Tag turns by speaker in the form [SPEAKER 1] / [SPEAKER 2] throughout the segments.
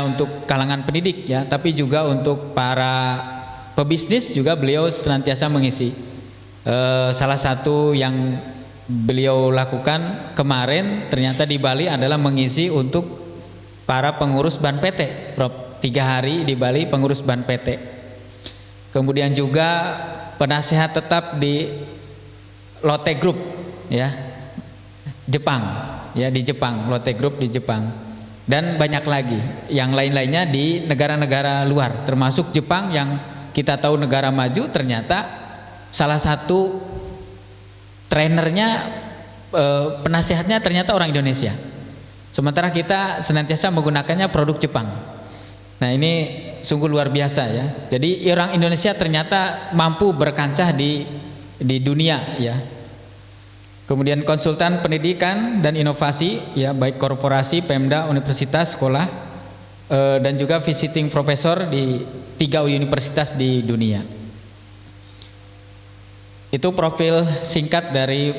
[SPEAKER 1] untuk kalangan pendidik ya, tapi juga untuk para pebisnis juga beliau senantiasa mengisi. Salah satu yang beliau lakukan kemarin ternyata di Bali adalah mengisi untuk para pengurus Ban PT, Prof. 3 hari di Bali pengurus Ban PT. Kemudian juga penasehat tetap di Lotte Group ya, Jepang ya, di Jepang, Lotte Group di Jepang. Dan banyak lagi yang lain-lainnya di negara-negara luar, termasuk Jepang yang kita tahu negara maju, ternyata salah satu trainernya, penasehatnya ternyata orang Indonesia. Sementara kita senantiasa menggunakannya produk Jepang. Nah ini sungguh luar biasa ya. Jadi orang Indonesia ternyata mampu berkancah di dunia ya. Kemudian konsultan pendidikan dan inovasi ya, baik korporasi, Pemda, universitas, sekolah, dan juga visiting profesor di 3 universitas di dunia. Itu profil singkat dari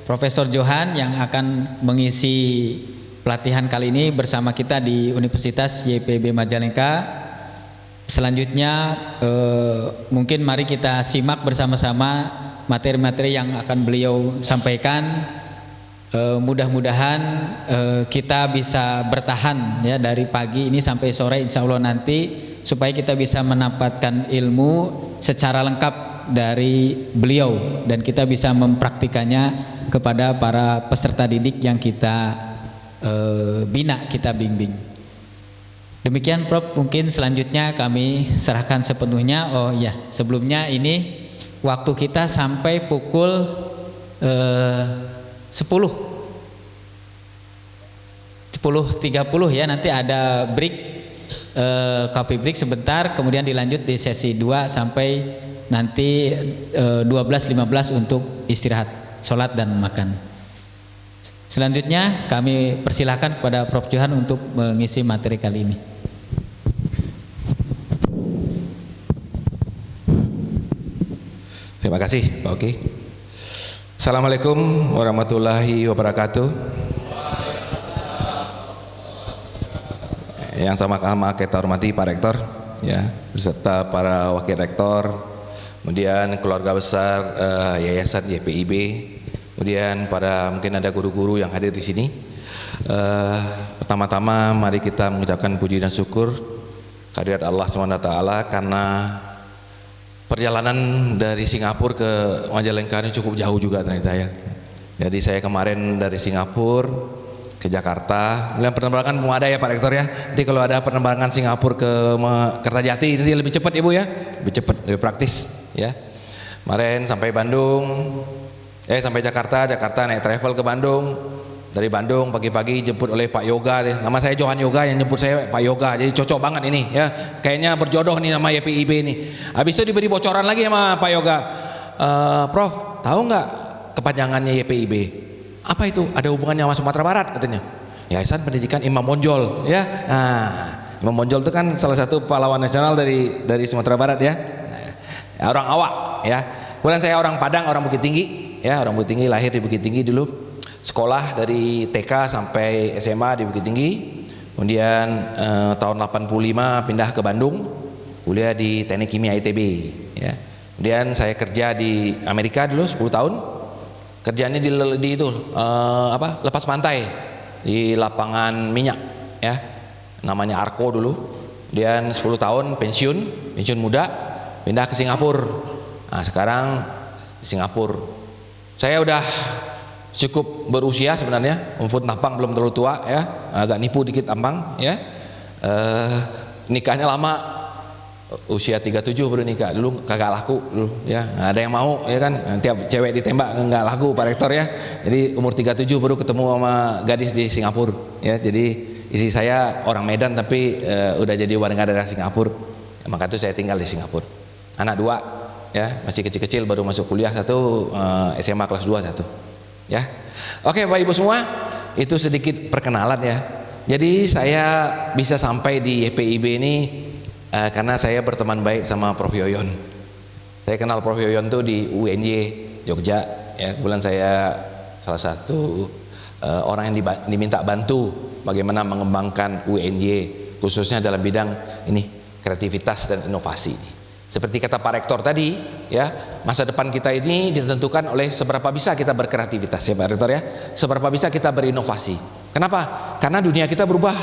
[SPEAKER 1] Profesor Johan yang akan mengisi pelatihan kali ini bersama kita di Universitas YPB Majalengka. Selanjutnya mungkin mari kita simak bersama-sama materi-materi yang akan beliau sampaikan. Mudah-mudahan kita bisa bertahan ya dari pagi ini sampai sore insya Allah nanti, supaya kita bisa mendapatkan ilmu secara lengkap dari beliau dan kita bisa mempraktikannya kepada para peserta didik yang kita bina, kita bimbing. Demikian Prof, mungkin selanjutnya kami serahkan sepenuhnya. Oh ya, sebelumnya ini waktu kita sampai pukul 10.30 ya, nanti ada break, coffee break sebentar, kemudian dilanjut di sesi 2 sampai nanti 12.15 untuk istirahat, sholat dan makan. Selanjutnya kami persilahkan kepada Prof. Johan untuk mengisi materi kali ini.
[SPEAKER 2] Terima kasih Pak Oki. Assalamualaikum warahmatullahi wabarakatuh. Yang sama-sama kita hormati Pak Rektor ya, beserta para wakil rektor, kemudian keluarga besar Yayasan YPIB, kemudian para mungkin ada guru-guru yang hadir di sini. Pertama-tama mari kita mengucapkan puji dan syukur kehadirat Allah SWT karena perjalanan dari Singapura ke Majalengka ini cukup jauh juga ternyata ya. Jadi saya kemarin dari Singapura ke Jakarta, kemudian penerbangan belum ada ya Pak Rektor ya. Jadi kalau ada penerbangan Singapura ke Kertajati ini lebih cepat Ibu ya, lebih cepat, lebih praktis ya. Kemarin sampai Bandung, sampai Jakarta naik travel ke Bandung. Dari Bandung pagi-pagi jemput oleh Pak Yoga, nama saya Johan Yoga, yang jemput saya Pak Yoga, jadi cocok banget ini ya, kayaknya berjodoh nih sama YPIB ini. Habis itu diberi bocoran lagi sama Pak Yoga, Prof tahu nggak kepanjangannya YPIB? Apa itu? Ada hubungannya sama Sumatera Barat katanya. Yayasan Pendidikan Imam Bonjol ya. Nah, Imam Bonjol itu kan salah satu pahlawan nasional dari Sumatera Barat ya. Orang awak ya. Kemudian saya orang Padang, orang Bukit Tinggi ya, orang Bukit Tinggi, lahir di Bukit Tinggi dulu. Sekolah dari TK sampai SMA di Bukit Tinggi. Kemudian tahun 85 pindah ke Bandung, kuliah di Teknik Kimia ITB ya. Kemudian saya kerja di Amerika dulu 10 tahun. Kerjanya di itu lepas pantai di lapangan minyak ya. Namanya Arco dulu. Kemudian 10 tahun pensiun muda, pindah ke Singapura. Nah, sekarang di Singapura. Saya udah cukup berusia sebenarnya, umur tampang belum terlalu tua ya, agak nipu dikit tampang ya. Nikahnya lama, usia 37 baru nikah, dulu kagak laku dulu ya, ada yang mau ya kan, tiap cewek ditembak nggak laku Pak Rektor ya. Jadi umur 37 baru ketemu sama gadis di Singapura ya. Jadi istri saya orang Medan tapi udah jadi warga negara Singapura ya, maka itu saya tinggal di Singapura. Anak 2 ya, masih kecil-kecil baru masuk kuliah, 1 SMA kelas 2 1 ya. Oke Bapak Ibu semua, itu sedikit perkenalan ya. Jadi saya bisa sampai di YPIB ini karena saya berteman baik sama Prof Yoyon. Saya kenal Prof Yoyon tuh di UNY Jogja ya. Kebetulan saya salah satu orang yang diminta bantu bagaimana mengembangkan UNY khususnya dalam bidang ini kreativitas dan inovasi ini. Seperti kata Pak Rektor tadi, ya, masa depan kita ini ditentukan oleh seberapa bisa kita berkreativitas, ya Pak Rektor ya, seberapa bisa kita berinovasi. Kenapa? Karena dunia kita berubah,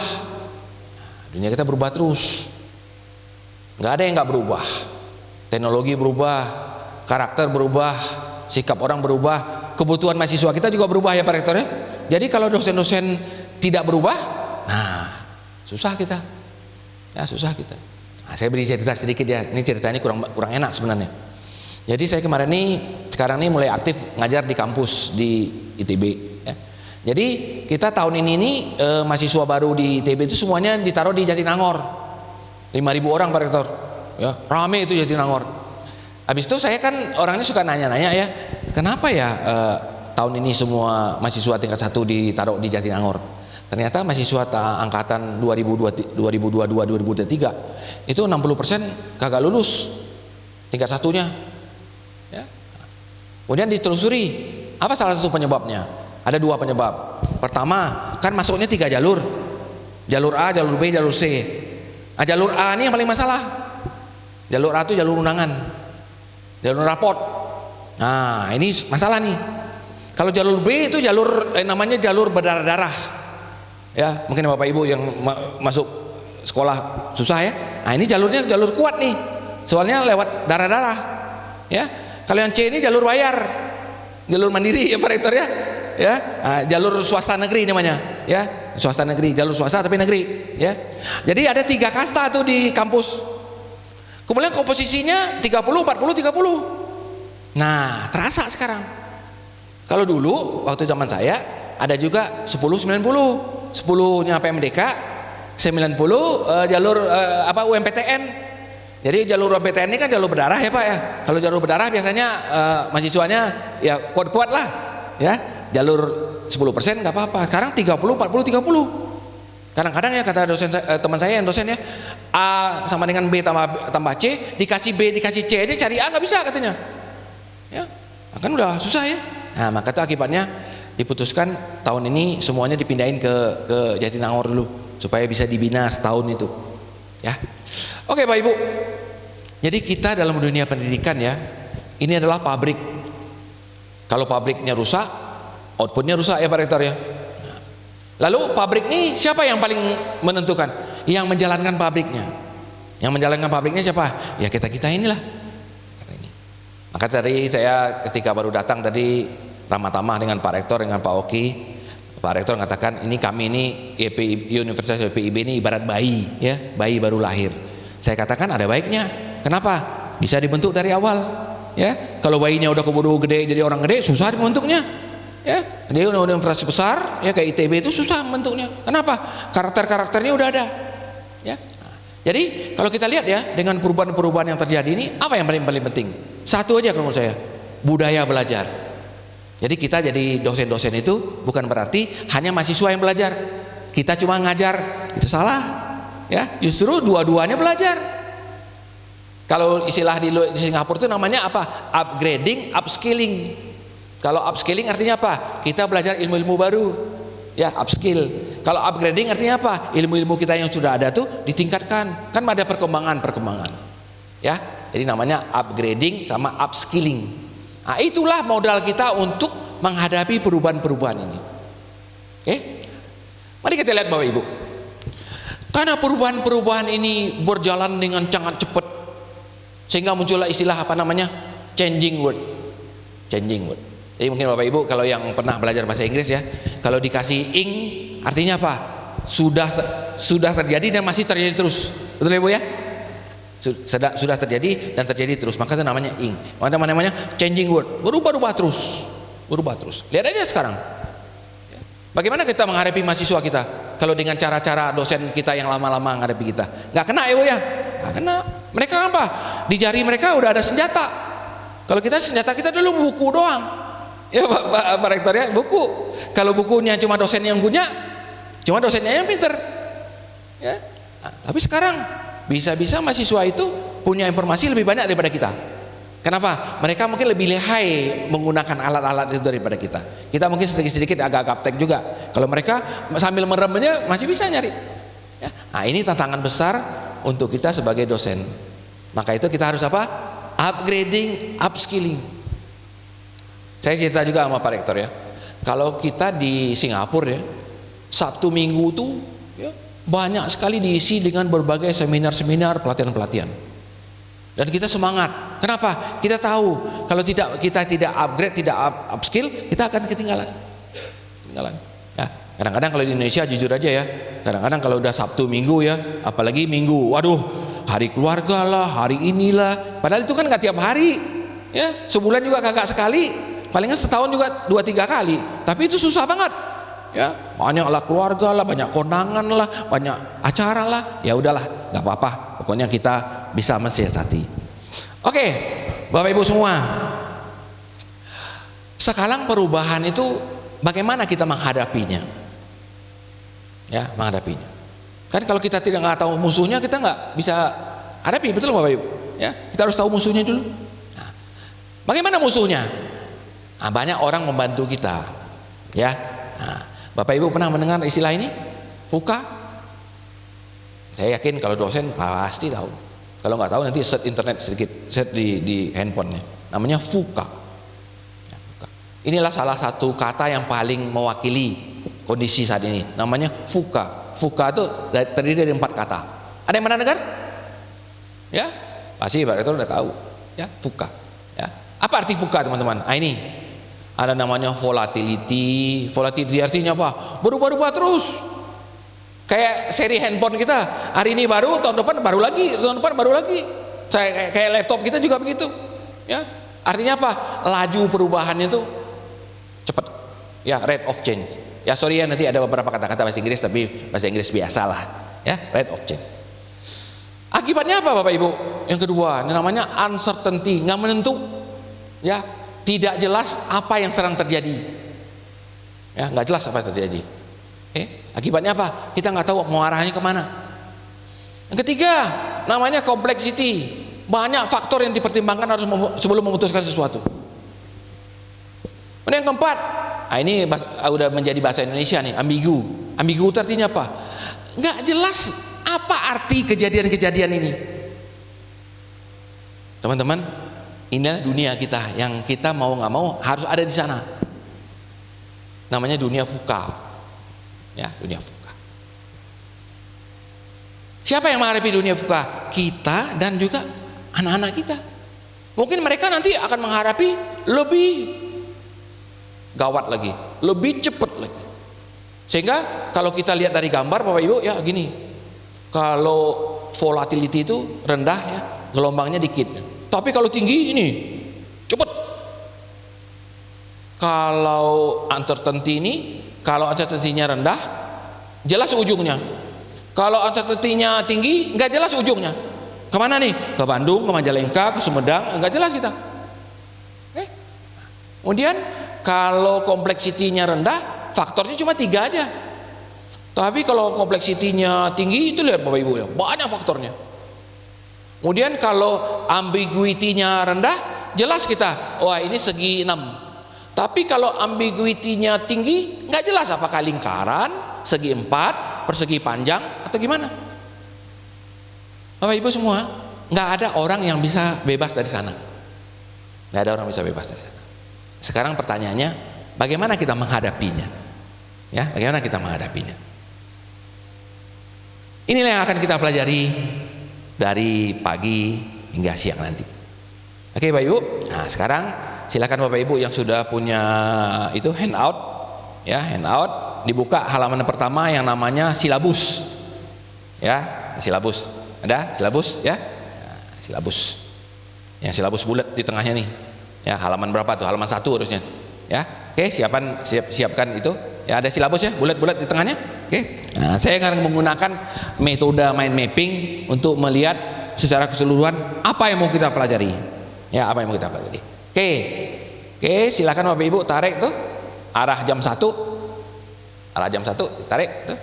[SPEAKER 2] dunia kita berubah terus, nggak ada yang nggak berubah. Teknologi berubah, karakter berubah, sikap orang berubah, kebutuhan mahasiswa kita juga berubah, ya Pak Rektor ya. Jadi kalau dosen-dosen tidak berubah, nah susah kita, ya susah kita. Nah, saya beri cerita sedikit ya. Ini ceritanya kurang enak sebenarnya. Jadi saya sekarang ini mulai aktif ngajar di kampus di ITB. Ya. Jadi kita tahun ini mahasiswa baru di ITB itu semuanya ditaruh di Jatinangor. 5.000 orang Pak Rektor. Ya, rame itu Jatinangor. Habis itu saya kan orangnya suka nanya-nanya ya, kenapa ya tahun ini semua mahasiswa tingkat 1 ditaruh di Jatinangor? Ternyata mahasiswa angkatan 2022-2023 itu 60% kagak lulus tingkat 1-nya. Ya. Kemudian ditelusuri, apa salah satu penyebabnya? Ada 2 penyebab. Pertama, kan masuknya 3 jalur. Jalur A, jalur B, jalur C. Nah, jalur A ini yang paling masalah. Jalur A itu jalur undangan, jalur raport. Nah, ini masalah nih. Kalau jalur B itu jalur namanya jalur berdarah-darah. Ya, mungkin Bapak Ibu yang masuk sekolah susah ya. Nah, ini jalurnya jalur kuat nih. Soalnya lewat darah-darah. Ya. Kalau yang C ini jalur bayar. Jalur mandiri ya Pak Rektor ya. Ya, nah, jalur swasta negeri namanya, ya. Swasta negeri, jalur swasta tapi negeri, ya. Jadi ada 3 kasta tuh di kampus. Kemudian komposisinya 30 40 30. Nah, terasa sekarang. Kalau dulu waktu zaman saya ada juga 10 90. 10-nya PMDK, 90 jalur UMPTN. Jadi jalur UMPTN ini kan jalur berdarah ya Pak ya. Kalau jalur berdarah biasanya mahasiswanya ya kuat-kuat lah ya. Jalur 10% nggak apa-apa. Sekarang 30 40 30. Kadang-kadang ya kata dosen teman saya yang dosen ya, A sama dengan B tambah C, dikasih B dikasih C aja cari A nggak bisa katanya. Ya, kan udah susah ya. Nah, maka itu akibatnya diputuskan tahun ini semuanya dipindahin ke Jatinangor dulu supaya bisa dibina setahun itu. Ya. Oke, Bapak Ibu. Jadi kita dalam dunia pendidikan ya, ini adalah pabrik. Kalau pabriknya rusak, outputnya rusak ya Pak Rektor ya. Lalu pabrik ini siapa yang paling menentukan? Yang menjalankan pabriknya. Yang menjalankan pabriknya siapa? Ya kita inilah. Maka tadi saya ketika baru datang tadi ramah-tamah dengan Pak Rektor, dengan Pak Oki. Pak Rektor mengatakan kami ini Universitas PIB ini ibarat bayi, ya, bayi baru lahir. Saya katakan ada baiknya. Kenapa? Bisa dibentuk dari awal, ya. Kalau bayinya udah keburu gede jadi orang gede, susah dibentuknya, ya. Dia universitas besar, ya kayak ITB itu susah bentuknya. Kenapa? Karakternya udah ada, ya. Jadi kalau kita lihat ya dengan perubahan-perubahan yang terjadi ini, apa yang paling penting? Satu aja kalau menurut saya, budaya belajar. Jadi kita jadi dosen-dosen itu bukan berarti hanya mahasiswa yang belajar. Kita cuma ngajar, itu salah. Ya, justru dua-duanya belajar. Kalau istilah di Singapura itu namanya apa? Upgrading, upskilling. Kalau upskilling artinya apa? Kita belajar ilmu-ilmu baru. Ya, upskill. Kalau upgrading artinya apa? Ilmu-ilmu kita yang sudah ada tuh ditingkatkan. Kan ada perkembangan. Ya, jadi namanya upgrading sama upskilling. Nah, itulah modal kita untuk menghadapi perubahan-perubahan ini. Oke? Mari kita lihat Bapak Ibu. Karena perubahan-perubahan ini berjalan dengan sangat cepat, sehingga muncullah istilah apa namanya? Changing word. Changing word. Jadi mungkin Bapak Ibu kalau yang pernah belajar bahasa Inggris ya, kalau dikasih ing artinya apa? Sudah terjadi dan masih terjadi terus. Betul ya Bu ya? Sudah terjadi dan terjadi terus, maka itu namanya ing. Namanya changing word, berubah terus. Lihat aja sekarang. Bagaimana kita menghadapi mahasiswa kita kalau dengan cara-cara dosen kita yang lama-lama menghadapi kita? Nggak kena ya Bu ya? Nggak kena. Mereka apa? Di jari mereka udah ada senjata. Kalau kita senjata kita dulu buku doang. Ya Pak Rektor ya, buku. Kalau bukunya cuma dosen yang punya, cuma dosennya yang pinter. Ya. Nah, tapi sekarang bisa-bisa mahasiswa itu punya informasi lebih banyak daripada kita. Kenapa? Mereka mungkin lebih lihai menggunakan alat-alat itu daripada kita. Kita mungkin sedikit-sedikit agak gaptek juga. Kalau mereka sambil meremnya masih bisa nyari. Ya. Nah, ini tantangan besar untuk kita sebagai dosen. Maka itu kita harus apa? Upgrading, upskilling. Saya cerita juga sama Pak Rektor ya. Kalau kita di Singapura ya, Sabtu Minggu tuh ya, banyak sekali diisi dengan berbagai seminar-seminar, pelatihan-pelatihan. Dan kita semangat. Kenapa? Kita tahu kalau kita tidak upgrade, tidak upskill, kita akan ketinggalan. Ya, kadang-kadang kalau di Indonesia jujur aja ya, kadang-kadang kalau udah Sabtu Minggu ya, apalagi Minggu, waduh, hari keluarga lah, hari inilah. Padahal itu kan nggak tiap hari, ya, sebulan juga kagak sekali, palingan setahun juga 2-3 kali. Tapi itu susah banget, ya, banyaklah keluarga lah, banyak kondangan lah, banyak acara lah. Ya udahlah, nggak apa-apa. Pokoknya kita bisa mensiasati. Oke, Bapak Ibu semua, sekarang perubahan itu bagaimana kita menghadapinya? Ya, menghadapinya. Kan kalau kita nggak tahu musuhnya, kita nggak bisa hadapi, betul Bapak Ibu? Ya, kita harus tahu musuhnya dulu. Nah, bagaimana musuhnya? Nah, banyak orang membantu kita. Ya, nah, Bapak Ibu pernah mendengar istilah ini? VUCA? Saya yakin kalau dosen pasti tahu. Kalau nggak tahu nanti search internet sedikit, search di handphonenya. Namanya VUCA. Ya, VUCA. Inilah salah satu kata yang paling mewakili kondisi saat ini. Namanya VUCA. VUCA itu terdiri dari 4 kata. Ada yang pernah dengar? Ya, pasti Pak Rektor udah tahu. Ya, VUCA. Ya. Apa arti VUCA teman-teman? Nah, ini ada namanya volatility. Volatility artinya apa? Berubah-ubah terus. Kayak seri handphone kita, hari ini baru, tahun depan baru lagi, tahun depan baru lagi. Kayak laptop kita juga begitu. Ya, artinya apa? Laju perubahannya itu cepat. Ya, rate of change. Ya sorry ya, nanti ada beberapa kata-kata bahasa Inggris, tapi bahasa Inggris biasa lah. Ya, rate of change. Akibatnya apa Bapak Ibu? Yang kedua, ini namanya uncertainty, nggak menentu. Ya, tidak jelas apa yang sedang terjadi. Ya, nggak jelas apa yang terjadi. Akibatnya apa? Kita nggak tahu mau arahnya kemana. Yang ketiga, namanya complexity. Banyak faktor yang dipertimbangkan harus sebelum memutuskan sesuatu. Dan yang keempat, nah ini udah menjadi bahasa Indonesia nih, ambigu. Ambigu itu artinya apa? Nggak jelas apa arti kejadian-kejadian ini. Teman-teman, inilah dunia kita yang kita mau nggak mau harus ada di sana. Namanya dunia VUCA. Ya, dunia VUCA. Siapa yang menghadapi dunia VUCA? Kita dan juga anak-anak kita. Mungkin mereka nanti akan menghadapi lebih gawat lagi, lebih cepat lagi. Sehingga kalau kita lihat dari gambar Bapak Ibu, ya gini. Kalau volatility itu rendah ya, gelombangnya dikit. Tapi kalau tinggi ini cepat. Kalau uncertainty ini, kalau uncertainty-nya rendah, jelas ujungnya. Kalau uncertainty-nya tinggi, nggak jelas ujungnya. Kemana nih? Ke Bandung, ke Majalengka, ke Sumedang, nggak jelas kita. Kemudian kalau kompleksitinya rendah, faktornya cuma 3 aja. Tapi kalau kompleksitinya tinggi, itu lihat Bapak Ibu ya, banyak faktornya. Kemudian kalau ambiguity-nya rendah, jelas kita, wah ini segi 6. Tapi kalau ambiguity-nya tinggi, nggak jelas apakah lingkaran, segi 4, persegi panjang, atau gimana. Bapak Ibu semua, nggak ada orang yang bisa bebas dari sana. Nggak ada orang yang bisa bebas dari sana. Sekarang pertanyaannya, bagaimana kita menghadapinya? Ya, bagaimana kita menghadapinya? Inilah yang akan kita pelajari dari pagi hingga siang nanti. Oke Bapak Ibu, nah sekarang silakan Bapak Ibu yang sudah punya itu handout, ya handout, dibuka halaman pertama yang namanya silabus, ya silabus, ada silabus ya, silabus, yang silabus bulat di tengahnya nih, ya halaman berapa tuh? Halaman 1 harusnya, ya. Oke siapkan itu, ya ada silabus ya bulat-bulat di tengahnya. Oke, nah saya akan menggunakan metode mind mapping untuk melihat secara keseluruhan apa yang mau kita pelajari, ya apa yang mau kita pelajari. Oke, silakan Bapak Ibu tarik tuh arah jam 1, tarik tuh,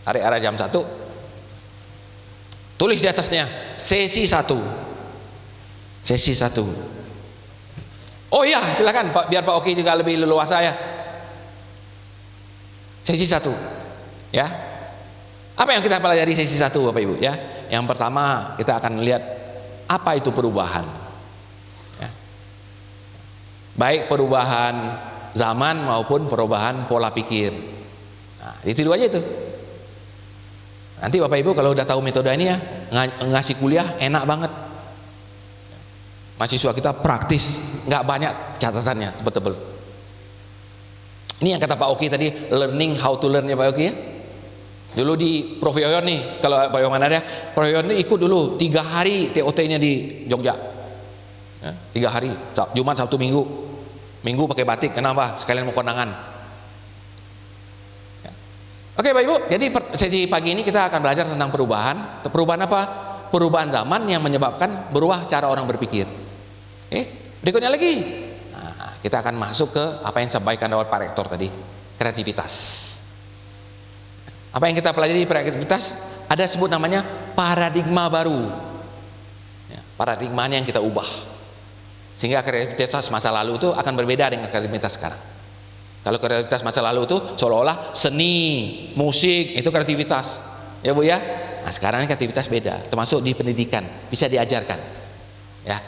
[SPEAKER 2] tarik arah jam 1, tulis di atasnya sesi 1. Oh iya, silakan Pak, biar Pak Oki juga lebih leluasa ya. Sesi 1, ya. Apa yang kita pelajari sesi 1 Bapak Ibu ya? Yang pertama kita akan melihat apa itu perubahan. Ya. Baik perubahan zaman maupun perubahan pola pikir. Nah, itu dua aja itu. Nanti Bapak Ibu kalau udah tahu metode ini ya, ngasih kuliah enak banget. Mahasiswa kita praktis, nggak banyak catatannya, betul-betul. Ini yang kata Pak Oki tadi, learning how to learn ya Pak Oki ya. Dulu di Prof Yoyon nih, kalau Pak Yoyon ada, Prof Yoyon ini ikut dulu 3 hari TOT-nya di Jogja. Ya, 3 hari, Jumat, Sabtu, Minggu. Minggu pakai batik, kenapa? Sekalian mau kondangan. Ya. Oke Bapak Ibu, jadi sesi pagi ini kita akan belajar tentang perubahan. Perubahan apa? Perubahan zaman yang menyebabkan berubah cara orang berpikir. Berikutnya lagi, nah, kita akan masuk ke apa yang disampaikan oleh Pak Rektor tadi, kreativitas. Apa yang kita pelajari kreativitas? Ada sebut namanya paradigma baru. Ya, paradigmanya yang kita ubah. Sehingga kreativitas masa lalu itu akan berbeda dengan kreativitas sekarang. Kalau kreativitas masa lalu itu seolah-olah seni, musik itu kreativitas. Ya Bu ya. Nah, sekarang kreativitas beda, termasuk di pendidikan, bisa diajarkan. Ya.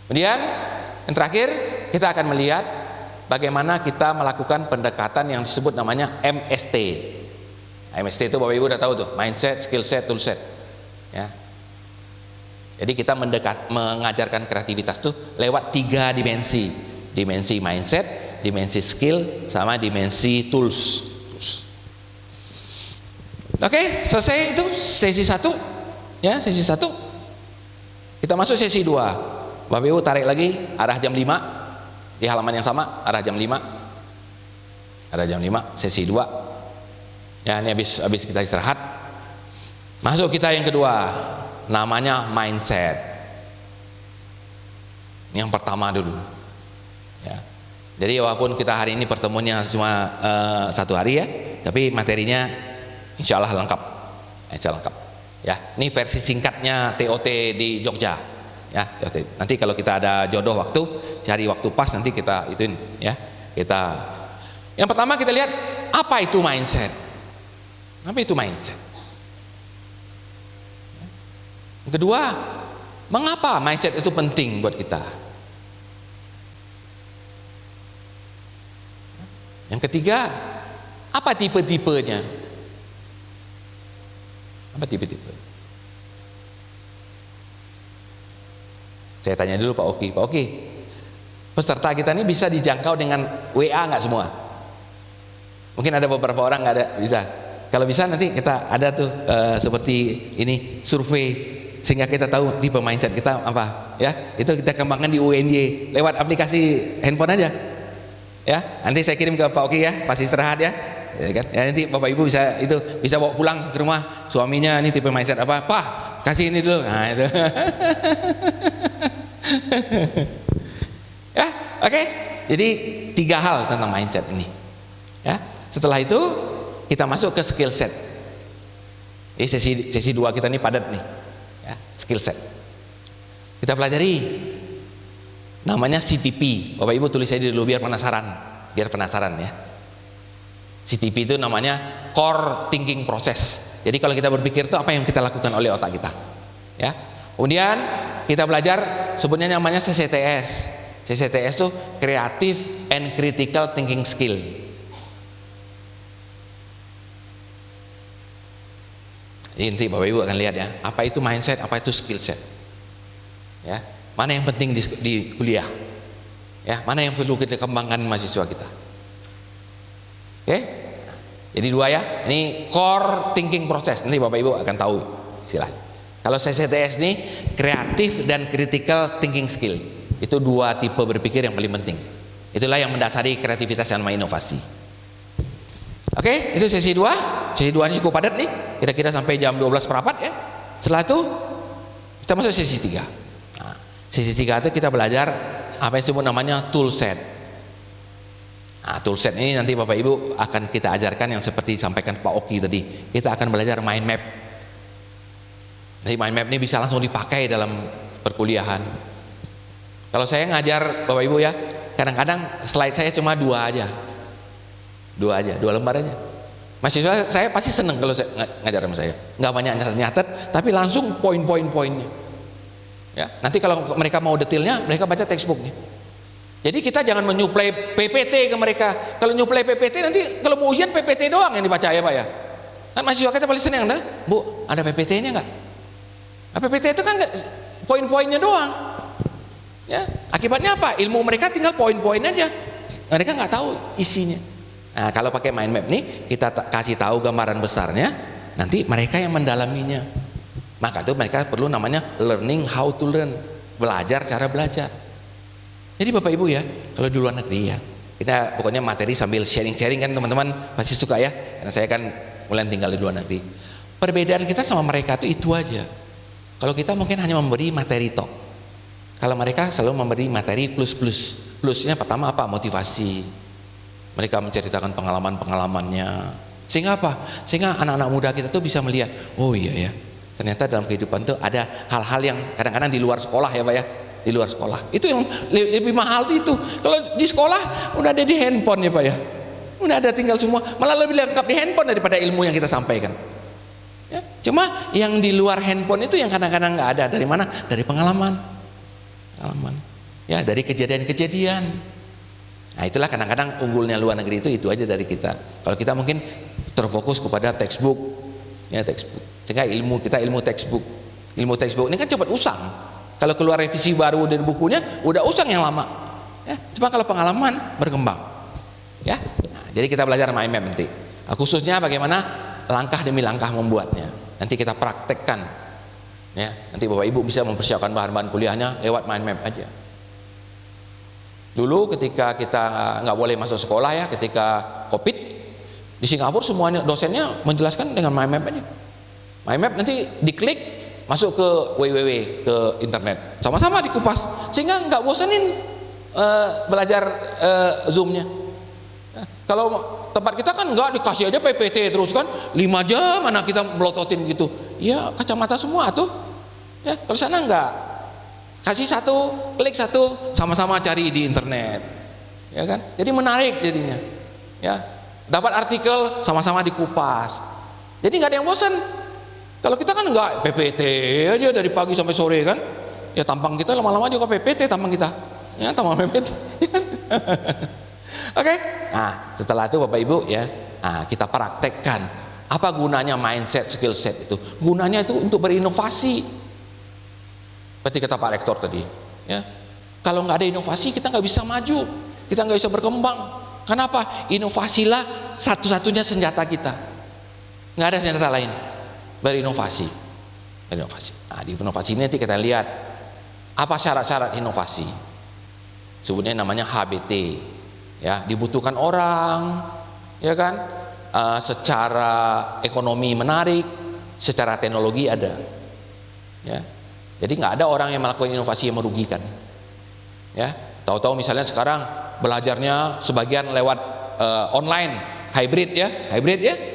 [SPEAKER 2] Kemudian yang terakhir kita akan melihat bagaimana kita melakukan pendekatan yang disebut namanya MST. MST itu Bapak Ibu udah tahu tuh, mindset, skill set, tool set. Ya. Jadi kita mengajarkan kreativitas tuh lewat 3 dimensi. Dimensi mindset, dimensi skill, sama dimensi tools. Oke, selesai itu sesi 1. Ya, sesi 1. Kita masuk sesi 2. Bapak Ibu tarik lagi arah jam 5 di halaman yang sama, arah jam 5. Arah jam 5 sesi 2. Ya, ini habis kita istirahat. Masuk kita yang kedua, namanya mindset. Yang pertama dulu. Ya. Jadi walaupun kita hari ini pertemuannya cuma 1 hari ya, tapi materinya insya Allah lengkap. Insya Allah lengkap. Ya, ini versi singkatnya TOT di Jogja. Ya, TOT. Nanti kalau kita ada jodoh waktu, cari waktu pas nanti kita ituin ya. Yang pertama kita lihat apa itu mindset. Apa itu mindset? Yang kedua, mengapa mindset itu penting buat kita? Yang ketiga, apa tipe-tipenya? Apa tipe-tipe? Saya tanya dulu Pak Oki. Pak Oki, peserta kita ini bisa dijangkau dengan WA nggak semua? Mungkin ada beberapa orang nggak ada, bisa. Kalau bisa nanti kita ada tuh seperti ini survei sehingga kita tahu tipe mindset kita apa ya. Itu kita kembangkan di UNY lewat aplikasi handphone aja. Ya, nanti saya kirim ke Pak Oki ya, pas istirahat ya. Ya kan? Ya, nanti Bapak Ibu bisa bawa pulang ke rumah suaminya ini tipe mindset apa? Pak, kasih ini dulu. Nah, itu. Ya, oke. Jadi 3 hal tentang mindset ini. Ya, setelah itu kita masuk ke skill set. Jadi sesi 2 kita ini padat nih. Ya, skill set. Kita pelajari namanya CTP. Bapak Ibu tulis aja dulu biar penasaran ya. CTP itu namanya core thinking process. Jadi kalau kita berpikir itu apa yang kita lakukan oleh otak kita. Ya. Kemudian kita belajar sebenarnya namanya CCTS. CCTS itu Creative and Critical Thinking Skill. Jadi nanti Bapak Ibu akan lihat ya, apa itu mindset, apa itu skill set. Ya, mana yang penting di kuliah? Ya, mana yang perlu kita kembangkan mahasiswa kita? Oke? Jadi 2 ya. Ini core thinking process. Nanti Bapak Ibu akan tahu istilahnya. Kalau CCTS ini creative dan critical thinking skill. Itu 2 tipe berpikir yang paling penting. Itulah yang mendasari kreativitas dan inovasi. Oke, itu sesi 2. Sesi 2 ini cukup padat nih. Kira-kira sampai jam 12:15 ya. Setelah itu kita masuk sesi 3. Nah, sesi 3 itu kita belajar apa yang disebut namanya tool set. Nah, tool set ini nanti Bapak Ibu akan kita ajarkan yang seperti disampaikan Pak Oki tadi. Kita akan belajar mind map. Jadi mind map ini bisa langsung dipakai dalam perkuliahan. Kalau saya ngajar Bapak Ibu ya, kadang-kadang slide saya cuma 2 aja. 2 lembar aja. Mahasiswa saya pasti seneng kalau saya ngajar sama saya. Nggak banyak nyatet, tapi langsung poin-poinnya. Ya, nanti kalau mereka mau detailnya, mereka baca textbooknya. Jadi kita jangan menyuplai PPT ke mereka. Kalau nyuplai PPT nanti kalau mau ujian PPT doang yang dibaca ya Pak ya. Kan mahasiswa kita paling senang dah, Bu, ada PPT-nya nggak? Nah, PPT itu kan poin-poinnya doang. Ya, akibatnya apa? Ilmu mereka tinggal poin-poin aja. Mereka nggak tahu isinya. Nah, kalau pakai mind map nih, kita kasih tahu gambaran besarnya, nanti mereka yang mendalaminya. Maka itu mereka perlu namanya learning how to learn, belajar cara belajar. Jadi Bapak Ibu ya, kalau di luar negeri ya, kita pokoknya materi sambil sharing-sharing kan teman-teman pasti suka ya, karena saya kan mulai tinggal di luar negeri. Perbedaan kita sama mereka itu aja. Kalau kita mungkin hanya memberi materi tok. Kalau mereka selalu memberi materi plus-plus. Plusnya pertama apa? Motivasi. Mereka menceritakan pengalaman-pengalamannya. Sehingga apa? Sehingga anak-anak muda kita tuh bisa melihat, oh iya ya, ternyata dalam kehidupan tuh ada hal-hal yang kadang-kadang di luar sekolah ya Pak ya. Di luar sekolah. Itu yang lebih mahal tuh itu. Kalau di sekolah udah ada di handphone ya Pak ya. Udah ada tinggal semua. Malah lebih lengkap di handphone daripada ilmu yang kita sampaikan. Ya, cuma yang di luar handphone itu yang kadang-kadang nggak ada. Dari mana? Dari pengalaman. Ya, dari kejadian-kejadian. Nah, itulah kadang-kadang unggulnya luar negeri itu aja dari kita. Kalau kita mungkin terfokus kepada textbook, ya textbook. Sehingga ilmu kita ilmu textbook. Ilmu textbook ini kan cepat usang. Kalau keluar revisi baru dari bukunya, udah usang yang lama. Ya, cuma kalau pengalaman berkembang. Ya, nah, jadi kita belajar mind map nanti. Khususnya bagaimana langkah demi langkah membuatnya. Nanti kita praktekkan. Ya, nanti Bapak Ibu bisa mempersiapkan bahan-bahan kuliahnya lewat mind map aja. Dulu ketika kita nggak boleh masuk sekolah ya, ketika COVID di Singapura semuanya dosennya menjelaskan dengan mind map aja. Mind map nanti diklik masuk ke www ke internet, sama-sama dikupas sehingga nggak bosanin belajar zoomnya. Kalau tempat kita kan nggak dikasih aja PPT terus kan 5 jam mana kita melototin gitu. Ya kacamata semua tuh. Ya kalau sana nggak. Kasih satu, klik satu, sama-sama cari di internet, ya kan? Jadi menarik jadinya, ya. Dapat artikel, sama-sama dikupas. Jadi nggak ada yang bosan. Kalau kita kan nggak PPT aja dari pagi sampai sore kan? Ya tampang kita lama-lama juga PPT tampang kita, ya tampang PPT. Oke. Nah setelah itu Bapak Ibu ya, nah, kita praktekkan apa gunanya mindset, skill set itu. Gunanya itu untuk berinovasi. Seperti kata Pak Rektor tadi, ya, kalau nggak ada inovasi kita nggak bisa maju, kita nggak bisa berkembang. Kenapa? Inovasilah satu-satunya senjata kita. Nggak ada senjata lain. Berinovasi. Nah, di inovasi ini nanti kita lihat apa syarat-syarat inovasi. Sebenarnya namanya HBT. Ya, dibutuhkan orang, ya kan? Secara ekonomi menarik, secara teknologi ada. Ya. Jadi nggak ada orang yang melakukan inovasi yang merugikan. Ya, tahu-tahu misalnya sekarang belajarnya sebagian lewat online, hybrid ya.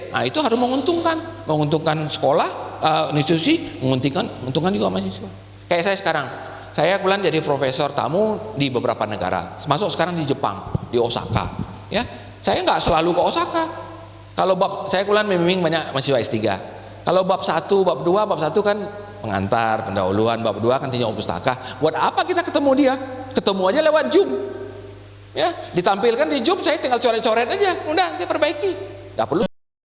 [SPEAKER 2] Nah itu harus menguntungkan sekolah, institusi, menguntungkan juga mahasiswa. Kayak saya sekarang, saya kebetulan jadi profesor tamu di beberapa negara. Masuk sekarang di Jepang, di Osaka. Ya, saya nggak selalu ke Osaka. Kalau saya kebetulan membimbing banyak mahasiswa S3. Kalau bab 1, bab 2, bab 1 kan pengantar, pendahuluan, bab 2 kan tinjau pustaka. Buat apa kita ketemu dia? Ketemu aja lewat Zoom. Ya, ditampilkan di Zoom, saya tinggal coret-coret aja, udah nanti perbaiki. Enggak perlu